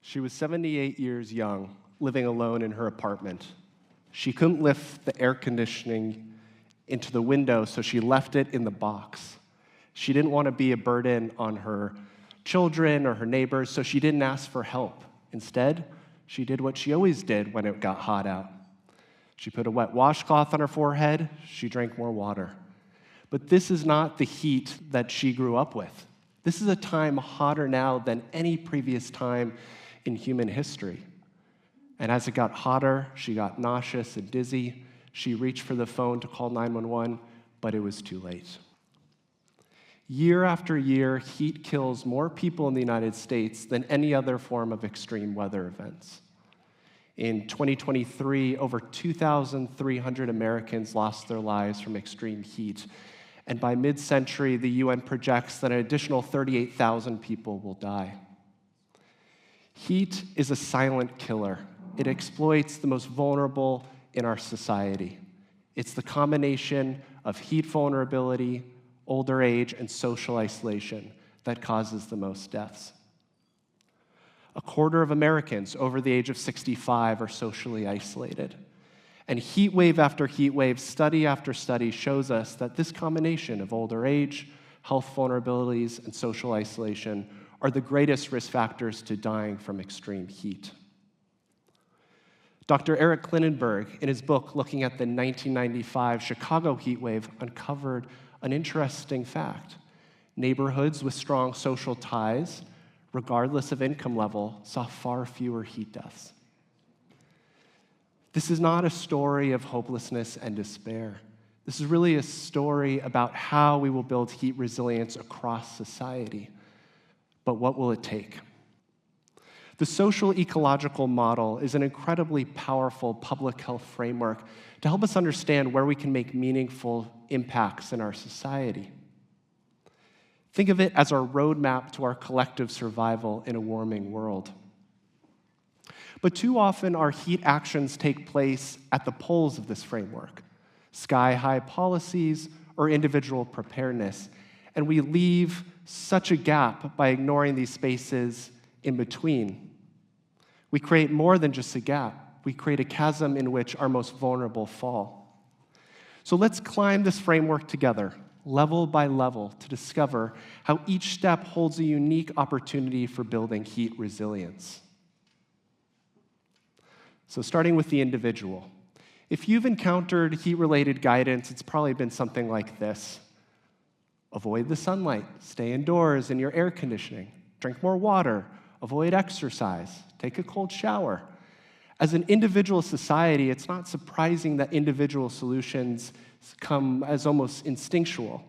She was 78 years young, living alone in her apartment. She couldn't lift the air conditioning into the window, so she left it in the box. She didn't want to be a burden on her children or her neighbors, so she didn't ask for help. Instead, she did what she always did when it got hot out. She put a wet washcloth on her forehead. She drank more water. But this is not the heat that she grew up with. This is a time hotter now than any previous time in human history. And as it got hotter, she got nauseous and dizzy. She reached for the phone to call 911, but it was too late. Year after year, heat kills more people in the United States than any other form of extreme weather events. In 2023, over 2,300 Americans lost their lives from extreme heat. And by mid-century, the UN projects that an additional 38,000 people will die. Heat is a silent killer. It exploits the most vulnerable in our society. It's the combination of heat vulnerability, older age, and social isolation that causes the most deaths. A quarter of Americans over the age of 65 are socially isolated. And heat wave after heat wave, study after study shows us that this combination of older age, health vulnerabilities, and social isolation are the greatest risk factors to dying from extreme heat. Dr. Eric Klinenberg, in his book looking at the 1995 Chicago heat wave, uncovered an interesting fact. Neighborhoods with strong social ties, regardless of income level, saw far fewer heat deaths. This is not a story of hopelessness and despair. This is really a story about how we will build heat resilience across society. But what will it take? The social ecological model is an incredibly powerful public health framework to help us understand where we can make meaningful impacts in our society. Think of it as our roadmap to our collective survival in a warming world. But too often, our heat actions take place at the poles of this framework, sky-high policies or individual preparedness, and we leave such a gap by ignoring these spaces in between. We create more than just a gap. We create a chasm in which our most vulnerable fall. So let's climb this framework together, level by level, to discover how each step holds a unique opportunity for building heat resilience. So starting with the individual. If you've encountered heat-related guidance, it's probably been something like this. Avoid the sunlight, stay indoors in your air conditioning, drink more water, avoid exercise, take a cold shower. As an individual society, it's not surprising that individual solutions come as almost instinctual.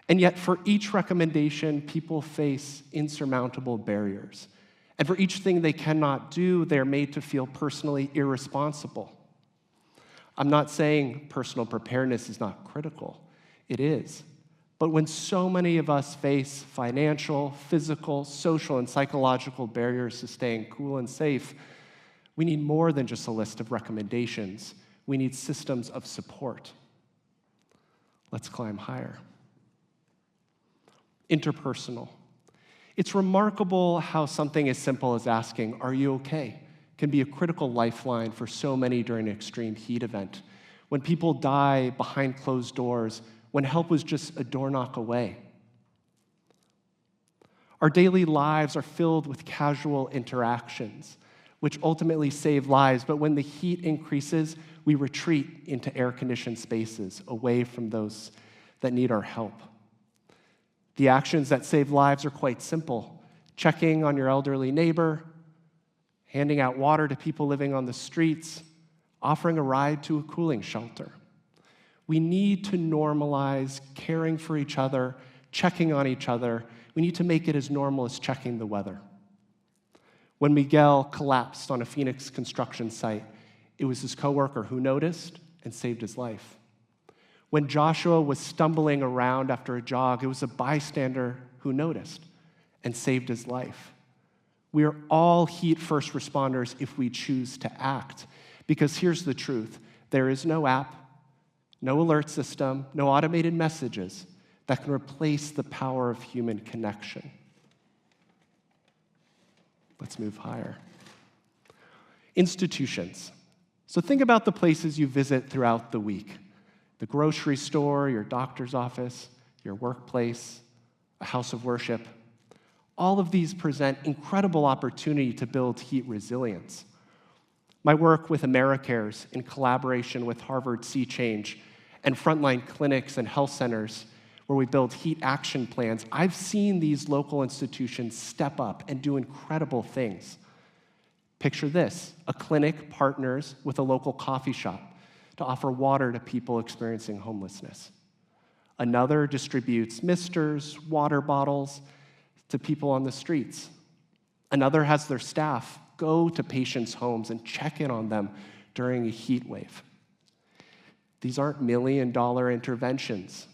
And yet, for each recommendation, people face insurmountable barriers. And for each thing they cannot do, they're made to feel personally irresponsible. I'm not saying personal preparedness is not critical. It is. But when so many of us face financial, physical, social, and psychological barriers to staying cool and safe, we need more than just a list of recommendations. We need systems of support. Let's climb higher. Interpersonal. It's remarkable how something as simple as asking, "Are you okay?" can be a critical lifeline for so many during an extreme heat event. When people die behind closed doors, when help was just a door knock away. Our daily lives are filled with casual interactions, which ultimately save lives, but when the heat increases, we retreat into air-conditioned spaces, away from those that need our help. The actions that save lives are quite simple. Checking on your elderly neighbor, handing out water to people living on the streets, offering a ride to a cooling shelter. We need to normalize caring for each other, checking on each other. We need to make it as normal as checking the weather. When Miguel collapsed on a Phoenix construction site, it was his coworker who noticed and saved his life. When Joshua was stumbling around after a jog, it was a bystander who noticed and saved his life. We are all heat first responders if we choose to act. Because here's the truth. There is no app, no alert system, no automated messages that can replace the power of human connection. Let's move higher. Institutions. So think about the places you visit throughout the week. The grocery store, your doctor's office, your workplace, a house of worship. All of these present incredible opportunity to build heat resilience. My work with AmeriCares in collaboration with Harvard Sea Change and frontline clinics and health centers where we build heat action plans, I've seen these local institutions step up and do incredible things. Picture this: a clinic partners with a local coffee shop to offer water to people experiencing homelessness. Another distributes misters, water bottles to people on the streets. Another has their staff go to patients' homes and check in on them during a heat wave. These aren't million-dollar interventions.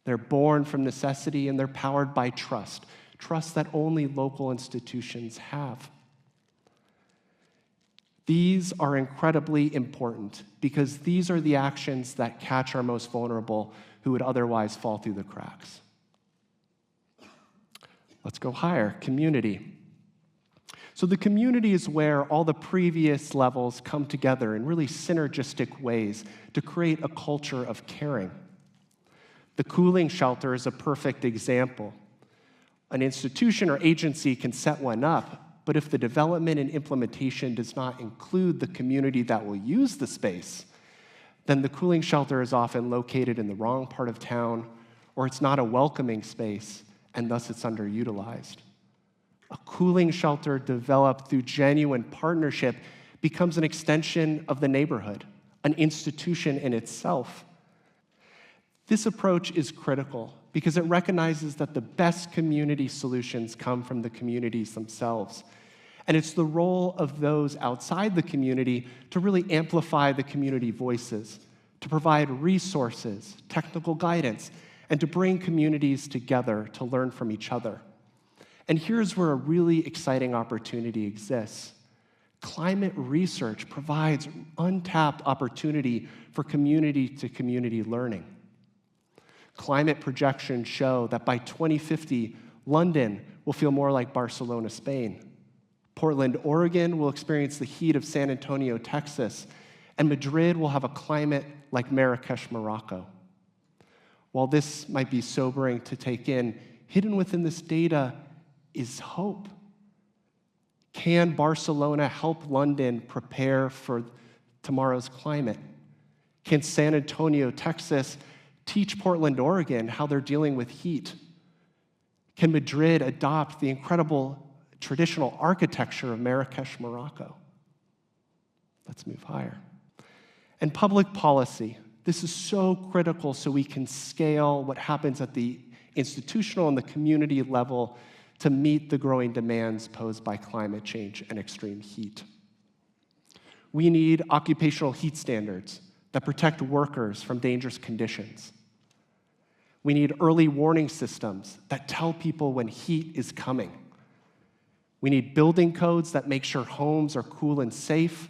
They're born from necessity and they're powered by trust that only local institutions have. These are incredibly important because these are the actions that catch our most vulnerable who would otherwise fall through the cracks. Let's go higher, community. So the community is where all the previous levels come together in really synergistic ways to create a culture of caring. The cooling shelter is a perfect example. An institution or agency can set one up, but if the development and implementation does not include the community that will use the space, then the cooling shelter is often located in the wrong part of town, or it's not a welcoming space, and thus it's underutilized. A cooling shelter developed through genuine partnership becomes an extension of the neighborhood, an institution in itself. This approach is critical because it recognizes that the best community solutions come from the communities themselves. And it's the role of those outside the community to really amplify the community voices, to provide resources, technical guidance, and to bring communities together to learn from each other. And here's where a really exciting opportunity exists. Climate research provides untapped opportunity for community-to-community learning. Climate projections show that by 2050, London will feel more like Barcelona, Spain. Portland, Oregon will experience the heat of San Antonio, Texas, and Madrid will have a climate like Marrakesh, Morocco. While this might be sobering to take in, hidden within this data is hope. Can Barcelona help London prepare for tomorrow's climate? Can San Antonio, Texas, teach Portland, Oregon how they're dealing with heat? Can Madrid adopt the incredible traditional architecture of Marrakesh, Morocco? Let's move higher. And public policy. This is so critical so we can scale what happens at the institutional and the community level to meet the growing demands posed by climate change and extreme heat. We need occupational heat standards that protect workers from dangerous conditions. We need early warning systems that tell people when heat is coming. We need building codes that make sure homes are cool and safe.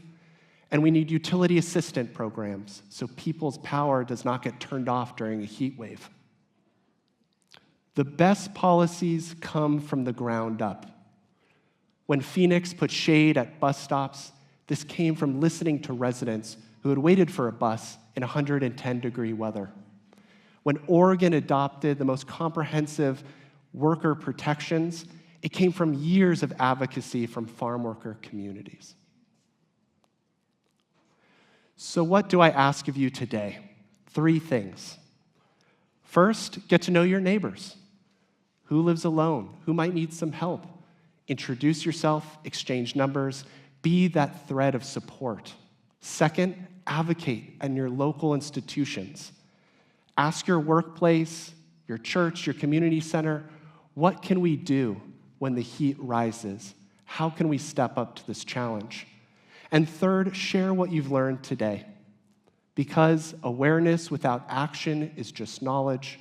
And we need utility assistant programs so people's power does not get turned off during a heat wave. The best policies come from the ground up. When Phoenix put shade at bus stops, this came from listening to residents who had waited for a bus in 110-degree weather. When Oregon adopted the most comprehensive worker protections, it came from years of advocacy from farm worker communities. So what do I ask of you today? 3 things. First, get to know your neighbors. Who lives alone? Who might need some help? Introduce yourself, exchange numbers, be that thread of support. Second, advocate in your local institutions. Ask your workplace, your church, your community center, what can we do when the heat rises? How can we step up to this challenge? And third, share what you've learned today. Because awareness without action is just knowledge,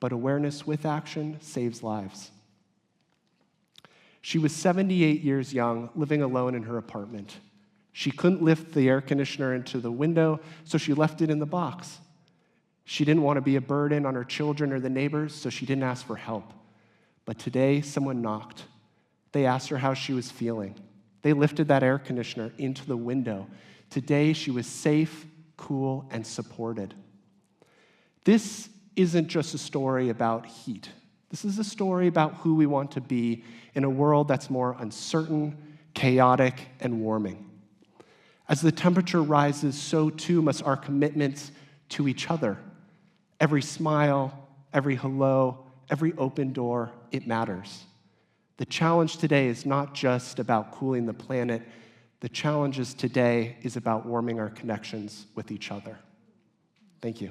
but awareness with action saves lives. She was 78 years young, living alone in her apartment. She couldn't lift the air conditioner into the window, so she left it in the box. She didn't want to be a burden on her children or the neighbors, so she didn't ask for help. But today, someone knocked. They asked her how she was feeling. They lifted that air conditioner into the window. Today, she was safe, cool, and supported. This isn't just a story about heat. This is a story about who we want to be in a world that's more uncertain, chaotic, and warming. As the temperature rises, so too must our commitments to each other. Every smile, every hello, every open door, it matters. The challenge today is not just about cooling the planet. The challenge today is about warming our connections with each other. Thank you.